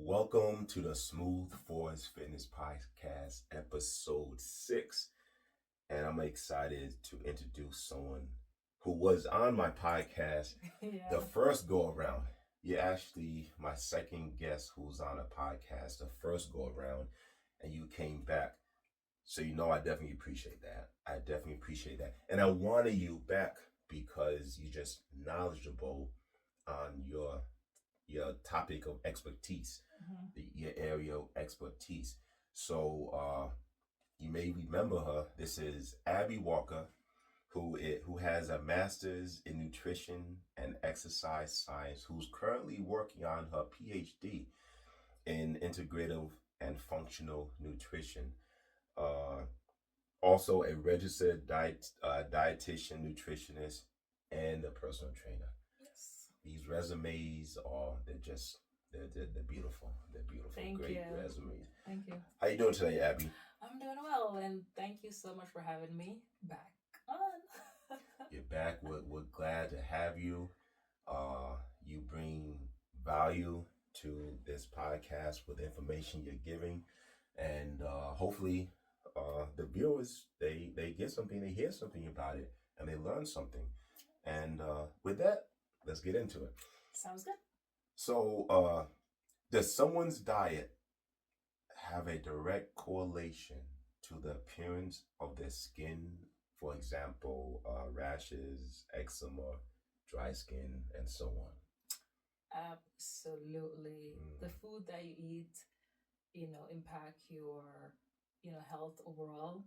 Welcome to the Smooth Force Fitness Podcast, Episode 6. And I'm excited to introduce someone who was on my podcast the first go around. You're actually my second guest who's on a podcast the first go around, and you came back. So, I definitely appreciate that. And I wanted you back because you're just knowledgeable on your topic of expertise, your area of expertise. So you may remember her. This is Abby Walker, who has a master's in nutrition and exercise science, who's currently working on her PhD in integrative and functional nutrition. Also a registered dietitian, nutritionist, and a personal trainer. These resumes they're beautiful. They're beautiful. Thank Great you. resumes. Thank you. How you doing today, Abby? I'm doing well, and thank you so much for having me back on. You're back. We're glad to have you. You bring value to this podcast with the information you're giving, and hopefully, the viewers they get something, they hear something about it, and they learn something. And with that, let's get into it. Sounds good. So, does someone's diet have a direct correlation to the appearance of their skin? For example, rashes, eczema, dry skin, and so on. Absolutely. The food that you eat, impact your, health overall.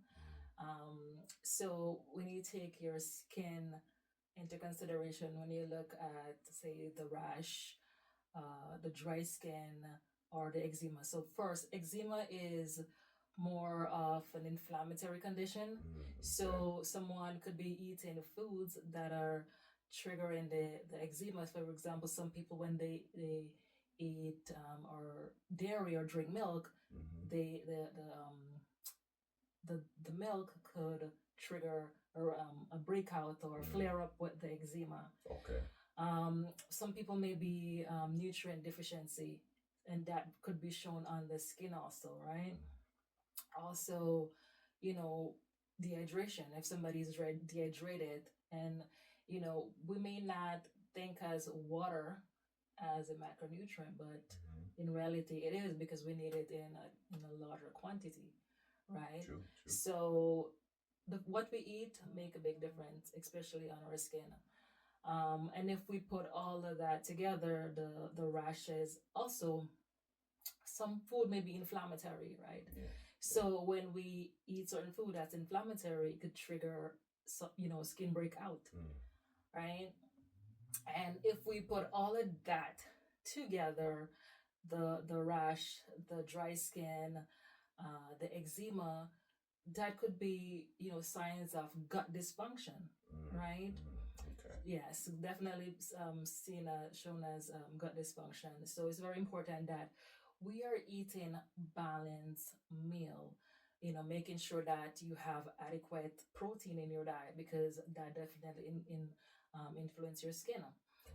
So when you take your skin into consideration, when you look at, say, the rash, the dry skin, or the eczema. So first, eczema is more of an inflammatory condition. So someone could be eating foods that are triggering the eczema. For example, some people, when they eat or dairy or drink milk, the milk could trigger a breakout or flare up with the eczema. Okay. Some people may be nutrient deficiency, and that could be shown on the skin also, right? Also, dehydration. If somebody is dehydrated, and we may not think as water as a macronutrient, but in reality it is, because we need it in a larger quantity, right? True. So what we eat make a big difference, especially on our skin. And if we put all of that together, the rashes, also some food may be inflammatory, right? So when we eat certain food that's inflammatory, it could trigger skin breakout, right? And if we put all of that together, the rash, the dry skin, the eczema, that could be signs of gut dysfunction, right? Okay. Yes, definitely shown as gut dysfunction. So it's very important that we are eating balanced meal, making sure that you have adequate protein in your diet, because that definitely influence your skin.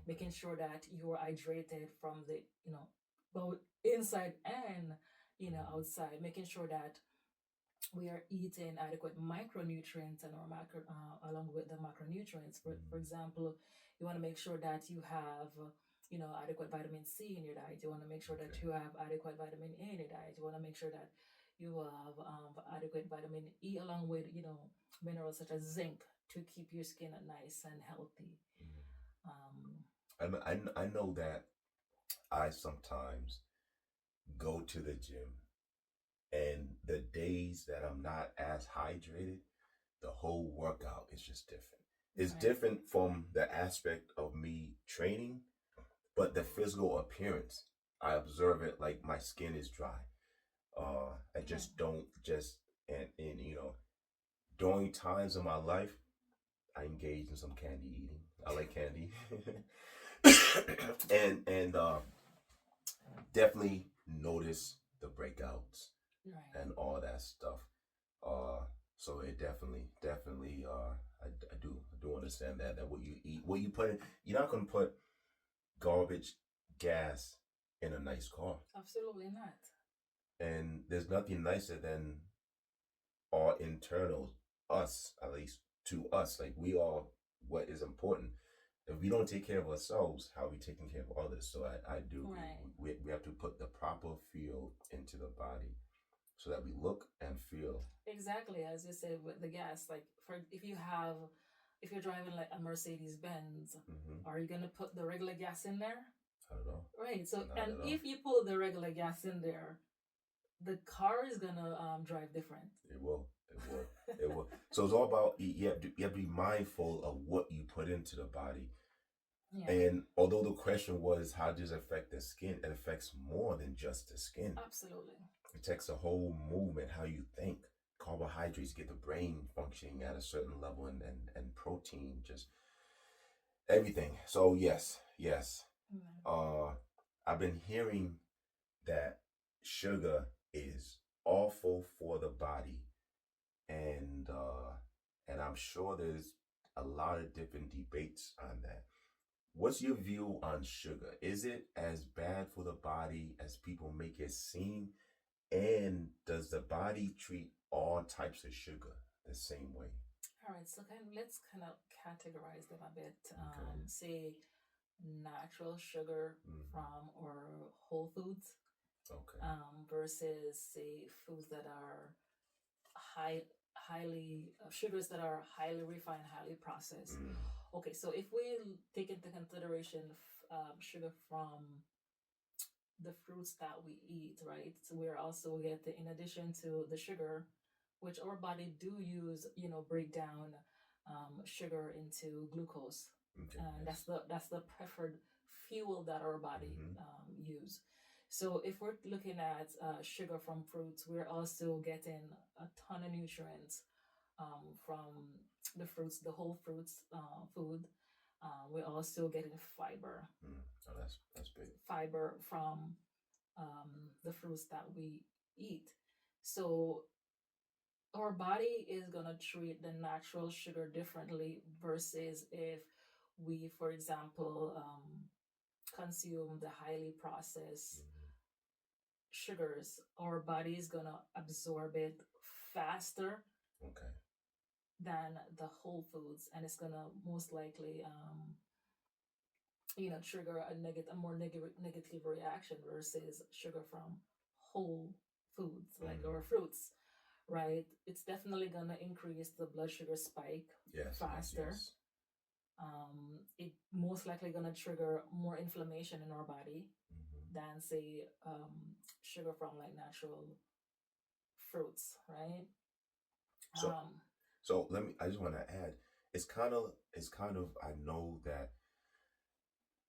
Making sure that you are hydrated from the both inside and outside. Making sure that we are eating adequate micronutrients and along with the macronutrients. For example, you want to make sure that you have adequate vitamin C in your diet. You want to make sure that you have adequate vitamin A in your diet. You want to make sure that you have adequate vitamin E, along with minerals such as zinc, to keep your skin nice and healthy. I know that I sometimes go to the gym, and the days that I'm not as hydrated, the whole workout is just different. It's different from the aspect of me training, but the physical appearance, I observe it like my skin is dry. I just don't and during times of my life, I engage in some candy eating. I like candy. and definitely notice the breakouts and all that stuff. So it definitely, I do understand that what you eat, what you put in, you're not gonna put garbage gas in a nice car. Absolutely not. And there's nothing nicer than our internal us, at least to us. Like we are what is important. If we don't take care of ourselves, how are we taking care of others? So I do agree. Right. We have to put the proper feel into the body so that we look and feel. Exactly, as you said with the gas, like for if you're driving like a Mercedes Benz, Mm-hmm. are you gonna put the regular gas in there? Not at all. Right. So, Not and at all. if you put the regular gas in there, the car is gonna drive different. It will. It will. It will. So it's all about you have to be mindful of what you put into the body. Yeah. And although the question was how does it affect the skin, it affects more than just the skin. Absolutely. It takes a whole movement, how you think. Carbohydrates get the brain functioning at a certain level, and protein, just everything. So yes. Mm. I've been hearing that sugar is awful for the body, and I'm sure there's a lot of different debates on that. What's your view on sugar? Is it as bad for the body as people make it seem? And does the body treat all types of sugar the same way? All right. So let's kind of categorize them a bit. Okay. Say natural sugar Mm-hmm. from or whole foods, Okay. versus say foods that are highly sugars that are highly refined, highly processed. Mm. Okay, so if we take into consideration sugar from the fruits that we eat, right? So we're also getting, in addition to the sugar, which our body do use, break down sugar into glucose, Okay. and Yes. that's the preferred fuel that our body Mm-hmm. use. So if we're looking at sugar from fruits, we're also getting a ton of nutrients from the fruits, the whole fruits food. We're also getting fiber. Mm. Oh, that's big. Fiber from the fruits that we eat. So our body is gonna treat the natural sugar differently versus if we, for example, consume the highly processed Mm-hmm. sugars. Our body is gonna absorb it faster Okay. than the whole foods, and it's gonna most likely trigger a more negative reaction versus sugar from whole foods like Mm-hmm. our fruits, right? It's definitely gonna increase the blood sugar spike Yes. faster. Yes. It most likely gonna trigger more inflammation in our body Mm-hmm. than say sugar from like natural fruits, right? So um so let me. I just want to add. It's kind of. I know that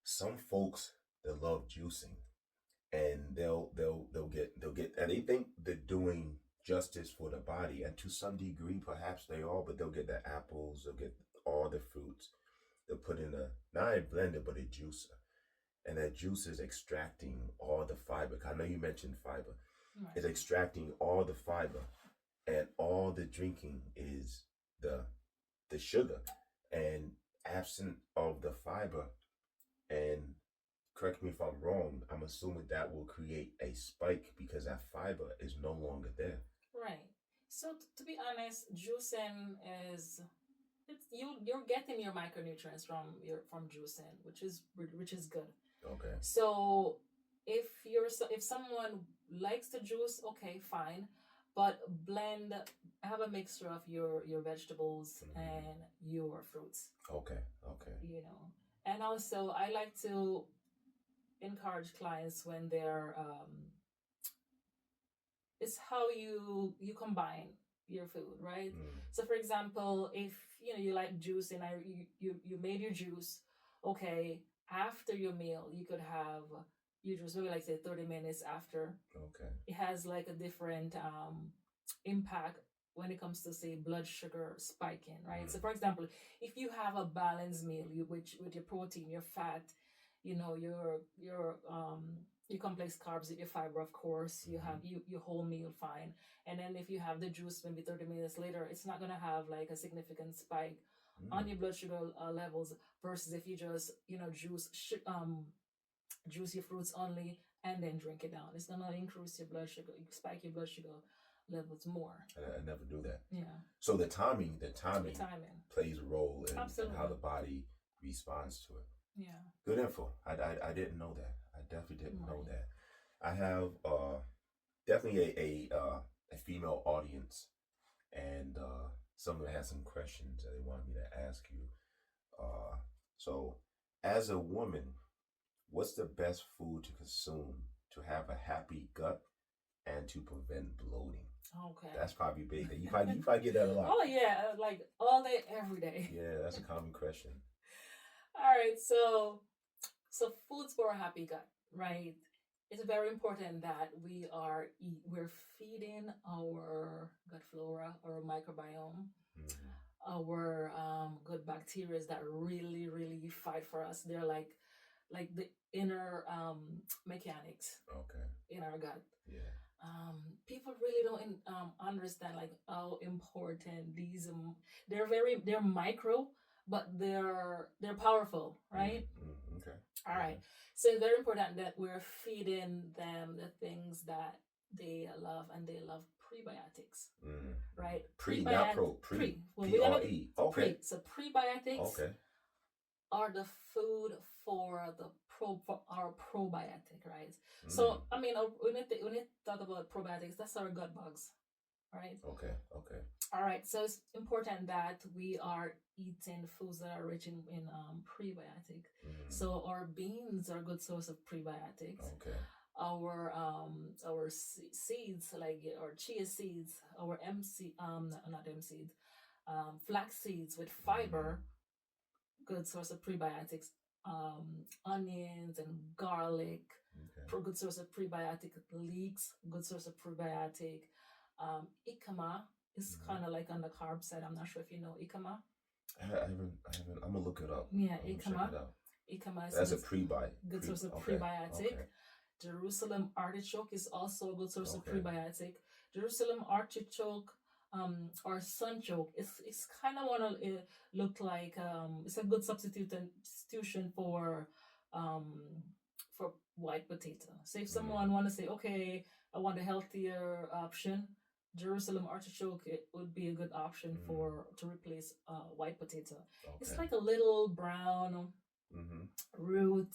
some folks that love juicing, and they'll get, and they think they're doing justice for the body, and to some degree perhaps they are, but they'll get the apples, they'll get all the fruits, they'll put in a not a blender but a juicer, and that juice is extracting all the fiber. I know you mentioned fiber. It's right. extracting all the fiber, and all the drinking is the the sugar, and absent of the fiber, and correct me if I'm wrong, I'm assuming that will create a spike because that fiber is no longer there. Right. So to be honest, juicing is it's you're getting your micronutrients from juicing, which is good. Okay. So if someone likes to juice, okay, fine, but blend, have a mixture of your vegetables Mm-hmm. and your fruits, Okay. Okay. and also I like to encourage clients when they're it's how you combine your food, right? Mm. So for example, if you like juice and you made your juice, okay, after your meal you could have your juice maybe like say 30 minutes after. Okay. It has like a different impact when it comes to say blood sugar spiking, right? Mm. So for example, if you have a balanced meal, which with your protein, your fat, your complex carbs, your fiber, of course, you Mm-hmm. have your whole meal, fine. And then if you have the juice maybe 30 minutes later, it's not gonna have like a significant spike on Mm. your blood sugar levels versus if you just juice your fruits only and then drink it down. It's gonna increase your blood sugar, spike your blood sugar levels more. I never knew that. Yeah. So the timing plays a role in how the body responds to it. Yeah. Good info. I didn't know that. I definitely didn't know that. I have definitely a female audience, and some of them have some questions that they want me to ask you. So, as a woman, what's the best food to consume to have a happy gut and to prevent bloating? Okay. That's probably big. You probably get that a lot. Oh yeah, like all day, every day. Yeah, that's a common question. All right, so foods for a happy gut, right? It's very important that we're feeding our gut flora, our microbiome, our good bacteria that really fight for us. They're like the inner mechanics. Okay. In our gut. Yeah. People really don't understand like how important these. They're micro, but they're powerful, right? Okay. All right. So it's very important that we're feeding them the things that they love, and they love prebiotics, right? Pre, not pro. Pre. P-R-E. Okay. So prebiotics are the food for our probiotic, right? So I mean, when you talk about probiotics, that's our gut bugs, right? Okay. All right. So it's important that we are eating foods that are rich in prebiotic. So our beans are a good source of prebiotics. Okay. Our seeds, like our chia seeds, our not seeds, flax seeds with fiber, good source of prebiotics. Onions and garlic, good source of prebiotic. Leeks, good source of probiotic. Ikama is kind of like on the carb side. I'm not sure if you know ikama. I haven't. I'm gonna look it up. Yeah, ikama. Ikama is that's a prebiotic. Good source of prebiotic. Okay. Jerusalem artichoke is also a good source of prebiotic. Jerusalem artichoke, or sunchoke, it's kind of want to look like it's a good substitution for white potato. So if someone want to say, okay, I want a healthier option, Jerusalem artichoke, it would be a good option to replace white potato. Okay. It's like a little brown root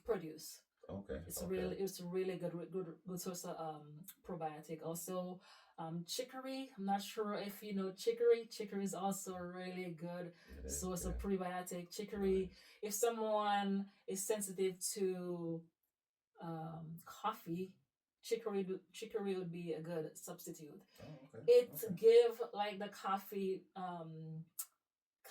produce. Okay. It's really good source of probiotic. Also, chicory. I'm not sure if you know chicory. Chicory is also a really good source of prebiotic. Chicory. If someone is sensitive to coffee, chicory would be a good substitute. Give like the coffee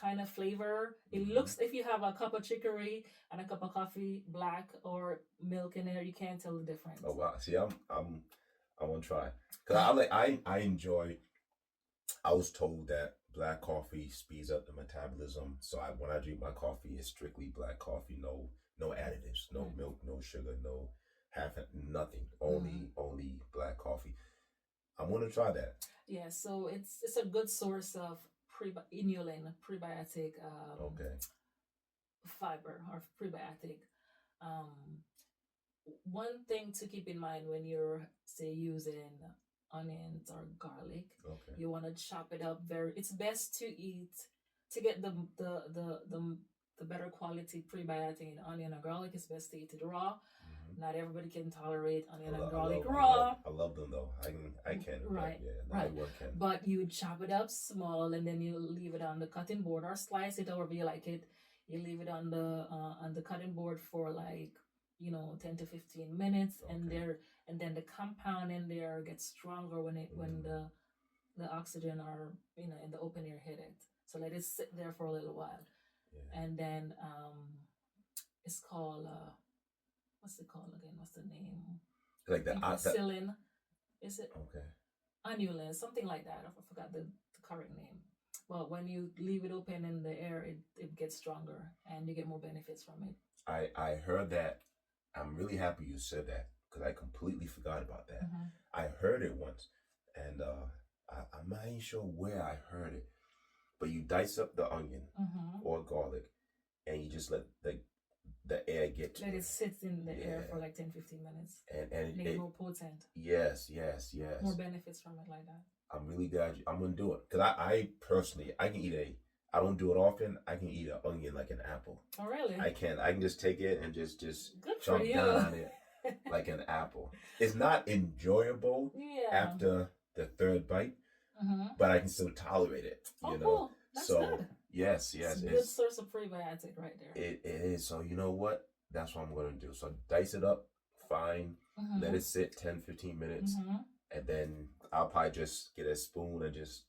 kind of flavor. It looks, if you have a cup of chicory and a cup of coffee, black or milk in there, you can't tell the difference. Oh wow! See, I'm gonna try, because I enjoy. I was told that black coffee speeds up the metabolism, so when I drink my coffee, it's strictly black coffee, no additives, no milk, no sugar, no nothing, only black coffee. I'm gonna try that. Yeah, so it's a good source of inulin, prebiotic fiber or prebiotic. One thing to keep in mind when you're, say, using onions or garlic, you want to chop it up it's best to get the better quality prebiotic in onion or garlic. It's best to eat it raw. Not everybody can tolerate onion and garlic raw. I love them though. I can. Right. Right. But you chop it up small, and then you leave it on the cutting board or slice it however you like it. You leave it on the cutting board for 10 to 15 minutes, and then the compound in there gets stronger when the oxygen are in the open air hit it. So let it sit there for a little while, and then it's called. What's it called again? What's the name? Like the penicillin. Is it? Okay. Anulin, something like that. I forgot the correct name. But when you leave it open in the air, it gets stronger, and you get more benefits from it. I heard that. I'm really happy you said that, because I completely forgot about that. I heard it once, and I'm not even sure where I heard it. But you dice up the onion or garlic, and you just let the air get to Let it. it sit in the air for Yeah. like 10-15 minutes. And Make it more potent. yes. More benefits from it like that. I'm really glad I'm gonna do it because I personally I can eat I don't do it often. I can eat an onion like an apple. Oh really? I can just take it and just Good for jump you. down on it like an apple. It's not enjoyable Yeah. after the third bite, but I can still tolerate it. Oh, you know. cool. That's So good. yes, It's a good source of prebiotic right there. It is. So you know what? That's what I'm gonna do. So dice it up, fine. Let it sit 10-15 minutes, and then I'll probably just get a spoon and just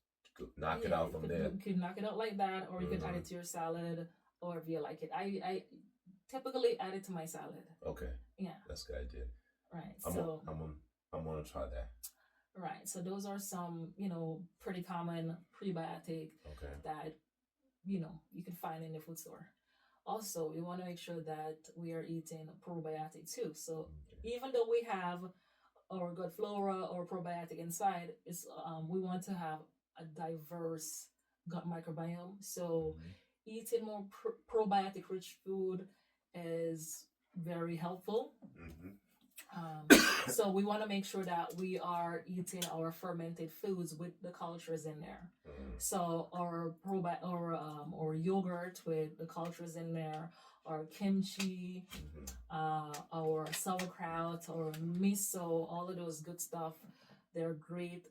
knock it out from there. You could knock it out like that, or you could add it to your salad, or if you like it. I typically add it to my salad. Okay. Yeah. That's a good idea. Right. I'm gonna try that. Right. So those are some, pretty common prebiotic that, you can find in the food store. Also, we want to make sure that we are eating probiotic too. So even though we have our gut flora or probiotic inside, we want to have a diverse gut microbiome. So eating more probiotic rich food is very helpful. So we want to make sure that we are eating our fermented foods with the cultures in there. So our yogurt with the cultures in there, our kimchi, our sauerkraut, or miso, all of those good stuff. They're great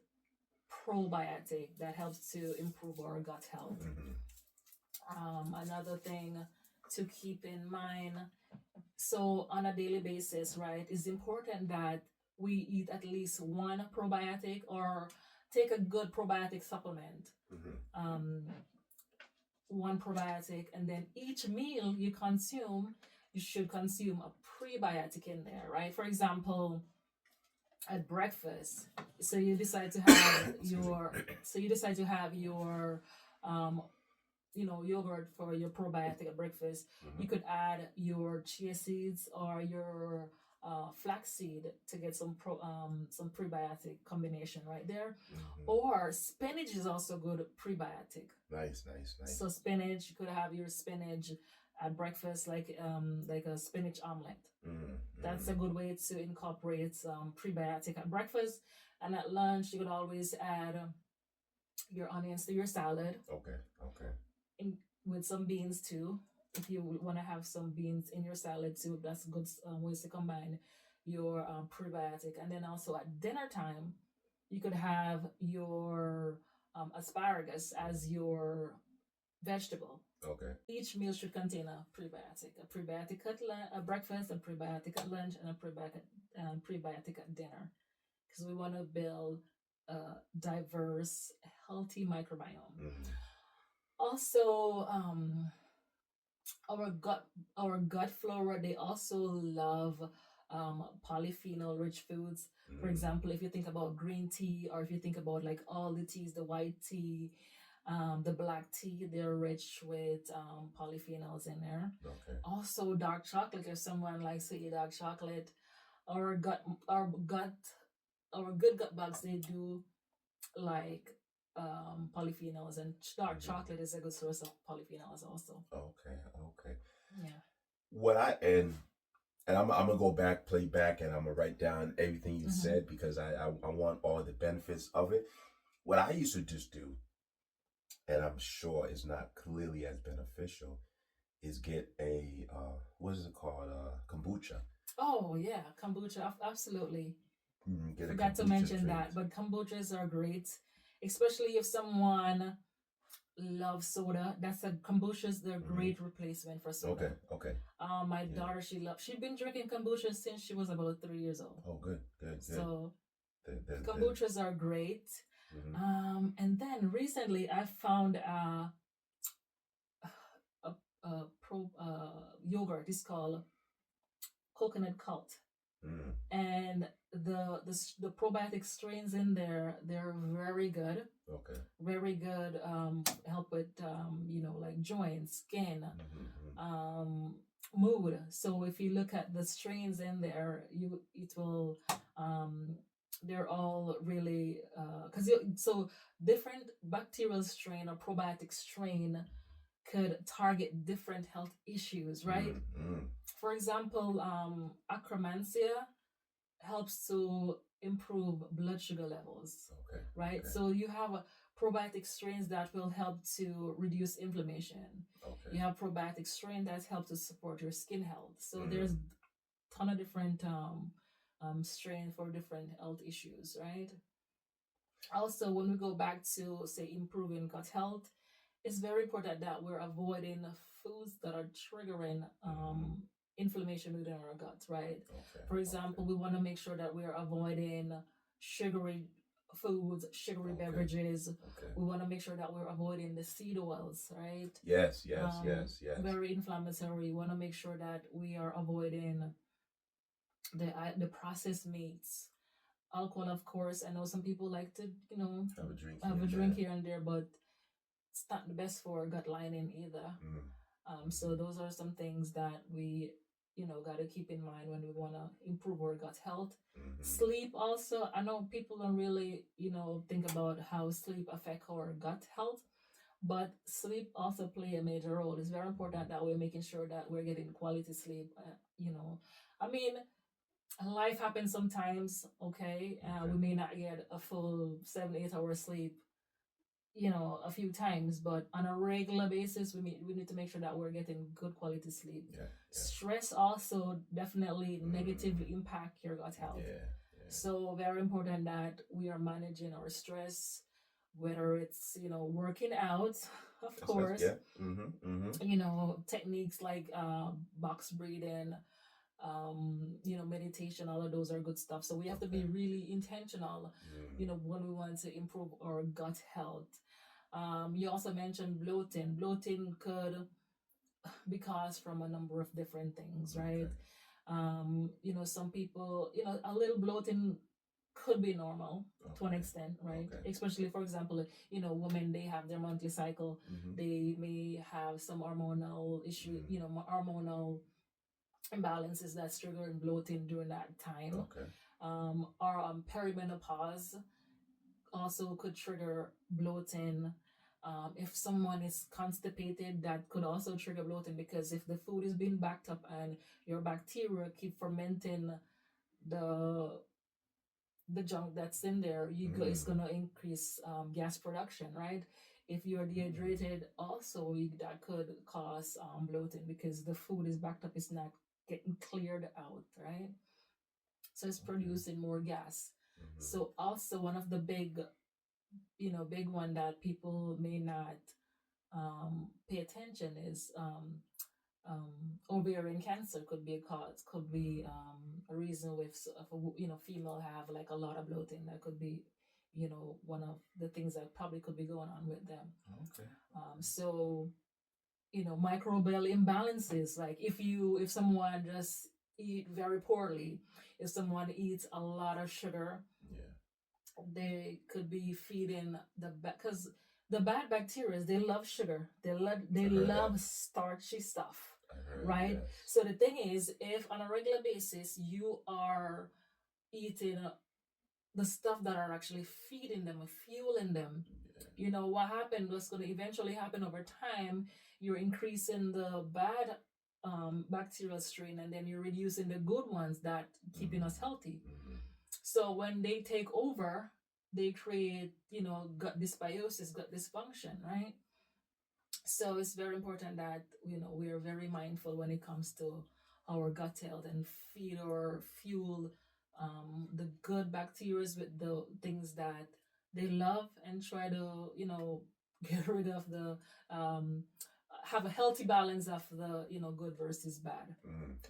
probiotic that helps to improve our gut health. Another thing to keep in mind, so on a daily basis, right, it's important that we eat at least one probiotic or take a good probiotic supplement. One probiotic, and then each meal you should consume a prebiotic in there, right? For example, at breakfast, so you decide to have your yogurt for your probiotic at breakfast. You could add your chia seeds or your flaxseed to get some prebiotic combination right there. Or spinach is also good prebiotic. Nice. So spinach, you could have your spinach at breakfast, like a spinach omelet. That's a good way to incorporate prebiotic at breakfast. And at lunch, you could always add your onions to your salad. Okay. With some beans too. If you want to have some beans in your salad too, that's good ways to combine your prebiotic. And then also at dinner time, you could have your asparagus as your vegetable. Okay. Each meal should contain a prebiotic at breakfast, a prebiotic at lunch, and a prebiotic at dinner, because we want to build a diverse, healthy microbiome. Also, our gut flora, they also love polyphenol rich foods. For example, if you think about green tea, or if you think about like all the teas, the white tea, the black tea, they're rich with polyphenols in there. Okay. Also, dark chocolate, if someone likes to eat dark chocolate, our good gut bugs, they do like polyphenols, and dark chocolate is a good source of polyphenols also. Okay. Yeah. And I'm gonna go back, play back, and I'm gonna write down everything you said, because I want all the benefits of it. What I used to just do, and I'm sure it's not clearly as beneficial, is get a what is it called, kombucha. Oh yeah, kombucha, absolutely. Get Forgot to mention that, but kombuchas are great, especially if someone loves soda. Kombuchas, they're great replacement for soda. Okay. My daughter, she'd been drinking kombucha since she was about 3 years old. Oh, good. So kombuchas are great. And then recently I found a yogurt. It's called Coconut Cult. And the probiotic strains in there, they're very good. Okay. Very good. Help with like joints, skin, mood. So if you look at the strains in there, it will they're all really so different bacterial strain or probiotic strain could target different health issues, right? For example, acromantia helps to improve blood sugar levels, right? So you have probiotic strains that will help to reduce inflammation. You have probiotic strain that helps to support your skin health. So there's a ton of different strain for different health issues, right? Also, when we go back to say improving gut health, it's very important that we're avoiding foods that are triggering inflammation within our gut, right? For example, we want to make sure that we're avoiding sugary foods, sugary beverages. We want to make sure that we're avoiding the seed oils, right? Yes. Very inflammatory. We want to make sure that we are avoiding the processed meats. Alcohol, of course. I know some people like to, have a drink here and there, but it's not the best for gut lining either. So those are some things that we, got to keep in mind when we want to improve our gut health. Sleep also, I know people don't really, think about how sleep affect our gut health, but sleep also play a major role. It's very important that we're making sure that we're getting quality sleep. I mean, life happens sometimes, okay? We may not get a full 7-8 hour sleep, a few times, but on a regular basis, we need to make sure that we're getting good quality sleep. Stress also definitely negatively impact your gut health. So very important that we are managing our stress, whether it's, working out, of course, techniques like box breathing, meditation, all of those are good stuff. So we have to be really intentional, when we want to improve our gut health. You also mentioned bloating. Bloating could be caused from a number of different things, right? Some people, a little bloating could be normal to an extent, right? Especially, for example, women, they have their monthly cycle. They may have some hormonal issue, hormonal imbalances that's triggering bloating during that time. Or perimenopause also could trigger bloating. If someone is constipated, that could also trigger bloating, because if the food is being backed up and your bacteria keep fermenting the junk that's in there, it's going to increase gas production, right? If you're dehydrated, also that could cause bloating, because the food is backed up, it's not getting cleared out, right? So it's producing more gas. So also one of the big one that people may not pay attention is ovarian cancer could be a cause, could be a reason if female have like a lot of bloating. That could be one of the things that probably could be going on with them. So microbial imbalances, like if someone just eat very poorly, if someone eats a lot of sugar, they could be feeding because the bad bacteria, they love sugar, they love starchy stuff, right? So the thing is, if on a regular basis you are eating the stuff that are actually feeding them, fueling them, what happened, what's going to eventually happen over time, you're increasing the bad bacterial strain, and then you're reducing the good ones that keeping us healthy. So when they take over, they create, gut dysbiosis, gut dysfunction, right? So it's very important that, we are very mindful when it comes to our gut health and feed or fuel the good bacteria with the things that they love, and try to, get rid of the, have a healthy balance of the, good versus bad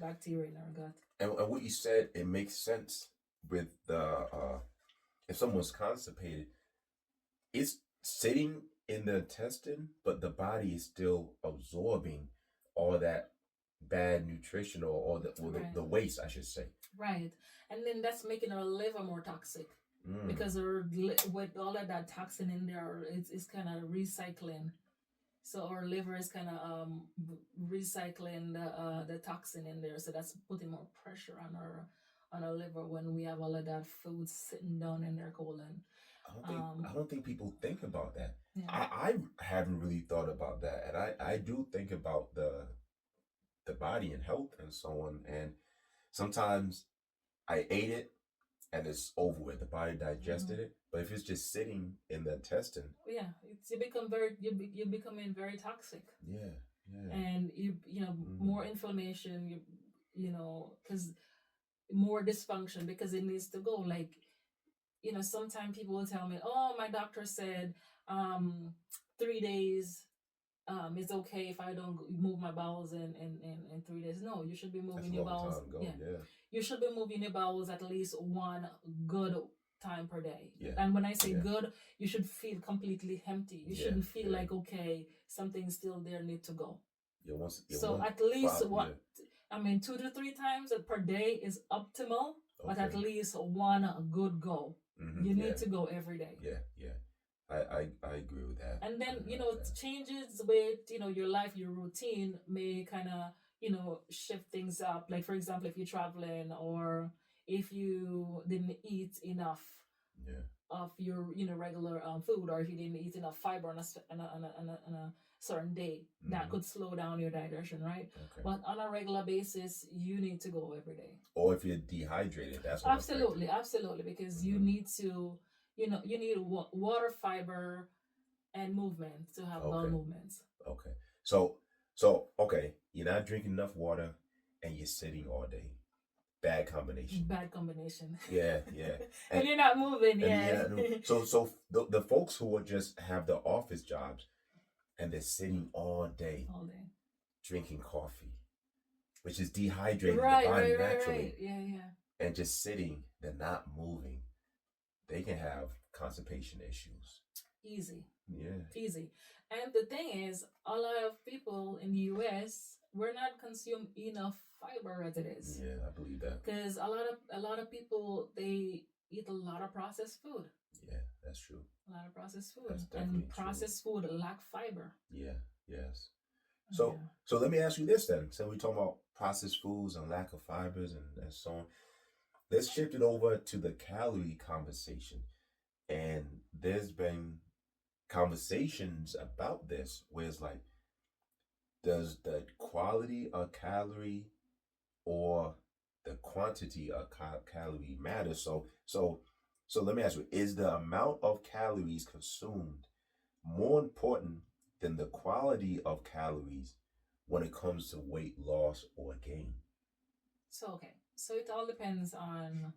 bacteria in our gut. And what you said, it makes sense with the, if someone's constipated, it's sitting in the intestine, but the body is still absorbing all that bad nutrition or the waste, I should say. Right. And then that's making our liver more toxic, because with all of that toxin in there, it's kind of recycling. So our liver is kind of recycling the toxin in there. So that's putting more pressure on our liver when we have all of that food sitting down in their colon. I don't think people think about that. Yeah. I haven't really thought about that, and I do think about the body and health and so on. And sometimes I ate it and it's over with. The body digested it, but if it's just sitting in the intestine, yeah, you're becoming very toxic. yeah, yeah, And more inflammation. Because more dysfunction, because it needs to go. Like, sometimes people will tell me, oh, my doctor said 3 days it's okay if I don't move my bowels in 3 days. No, you should be moving your bowels. Yeah. You should be moving your bowels at least one good time per day. Yeah. And when I say good, you should feel completely empty. You shouldn't feel like, okay, something's still there, need to go. At least 2 to 3 times per day is optimal, but at least one good go. You need to go every day. Yeah. I agree with that. And then, changes with, your life, your routine may kind of, shift things up. Like, for example, if you're traveling or if you didn't eat enough of your, regular food, or if you didn't eat enough fiber on a certain day, that could slow down your digestion, right? Okay. But on a regular basis, you need to go every day. Or if you're dehydrated, that's absolutely, because you need to, you need water, fiber, and movement to have bowel movements. Okay. So okay, you're not drinking enough water and you're sitting all day. Bad combination. Yeah. And you're not moving. So the folks who are just have the office jobs and they're sitting all day drinking coffee, which is dehydrating the body naturally. Yeah. And just sitting, they're not moving. They can have constipation issues. Easy. Yeah. Easy. And the thing is, a lot of people in the US, we're not consume enough fiber as it is. Yeah, I believe that. Because a lot of people, they eat a lot of processed food. Yeah, that's true. A lot of processed food. That's definitely and processed food lack fiber. Yeah, yes. So let me ask you this then. So we're talking about processed foods and lack of fibers and so on. Let's shift it over to the calorie conversation. And there's been conversations about this where it's like, does the quality of calorie or the quantity of calorie matter? So let me ask you, is the amount of calories consumed more important than the quality of calories when it comes to weight loss or gain? So it all depends on